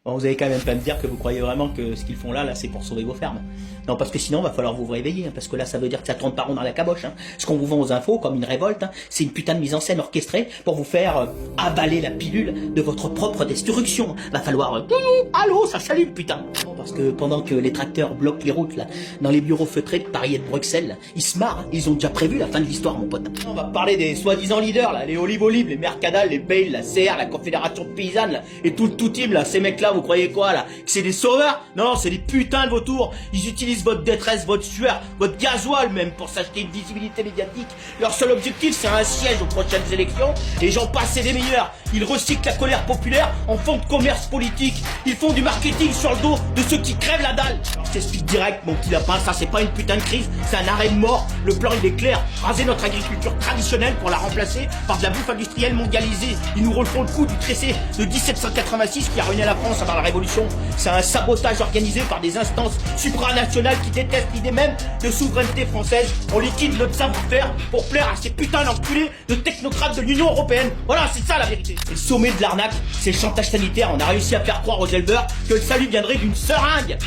Bon, vous allez quand même pas me dire que vous croyez vraiment que ce qu'ils font là, c'est pour sauver vos fermes. Non, parce que sinon, va falloir vous réveiller, hein, parce que là, ça veut dire que ça tourne pas rond dans la caboche. Hein. Ce qu'on vous vend aux infos, comme une révolte, hein, c'est une putain de mise en scène orchestrée pour vous faire avaler la pilule de votre propre destruction. Va falloir... allô, ça salue, putain. Bon, parce que pendant que les tracteurs bloquent les routes, là, dans les bureaux feutrés de Paris et de Bruxelles, ils se marrent, hein, ils ont déjà prévu la fin de l'histoire, mon pote. On va parler des soi-disant leaders, là, les Olive Olive, les Mercadal, les Bale, la CR, la Confédération Paysanne, là, et tout le tout-team, là, ces mecs-là, vous croyez quoi, là? Que c'est des sauveurs? Non, c'est des putains de vautours. Ils utilisent votre détresse, votre sueur, votre gasoil même pour s'acheter une visibilité médiatique. Leur seul objectif, c'est un siège aux prochaines élections, et j'en passe, c'est des meilleurs. Ils recyclent la colère populaire en fond de commerce politique. Ils font du marketing sur le dos de ceux qui crèvent la dalle. Alors, je t'explique direct, mon petit lapin, ça c'est pas une putain de crise, c'est un arrêt de mort. Le plan il est clair, raser notre agriculture traditionnelle pour la remplacer par de la bouffe industrielle mondialisée. Ils nous refont le coup du traité de 1786 qui a ruiné la France avant la Révolution. C'est un sabotage organisé par des instances supranationales qui détestent l'idée même de souveraineté française. On liquide notre savoir-faire pour plaire à ces putains d'enculés de technocrates de l'Union Européenne. Voilà, c'est ça la vérité. Et le sommet de l'arnaque, c'est le chantage sanitaire. On a réussi à faire croire aux éleveurs que le salut viendrait d'une seringue.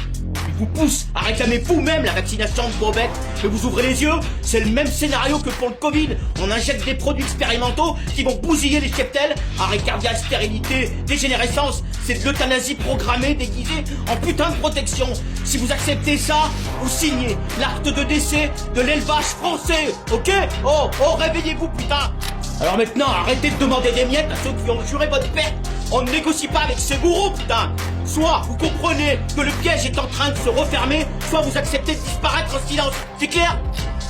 Il vous pousse à réclamer vous-même la vaccination de vos bêtes. Que vous ouvrez les yeux, c'est le même scénario que pour le Covid. On injecte des produits expérimentaux qui vont bousiller les cheptels. Arrêt cardiaque, stérilité, dégénérescence, c'est de l'euthanasie programmée déguisée en putain de protection. Si vous acceptez ça, vous signez l'acte de décès de l'élevage français, ok? Oh, réveillez-vous putain. Alors maintenant, arrêtez de demander des miettes à ceux qui ont juré votre perte. On ne négocie pas avec ces bourreaux, putain. Soit vous comprenez que le piège est en train de se refermer, soit vous acceptez de disparaître en silence. C'est clair?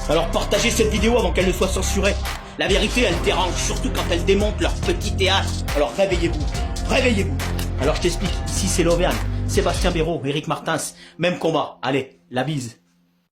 Alors partagez cette vidéo avant qu'elle ne soit censurée. La vérité, elle dérange, surtout quand elle démonte leur petit théâtre. Alors réveillez-vous, réveillez-vous. Alors je t'explique, ici c'est l'Auvergne. Sébastien Béraud, Éric Martins, même combat. Allez, la bise.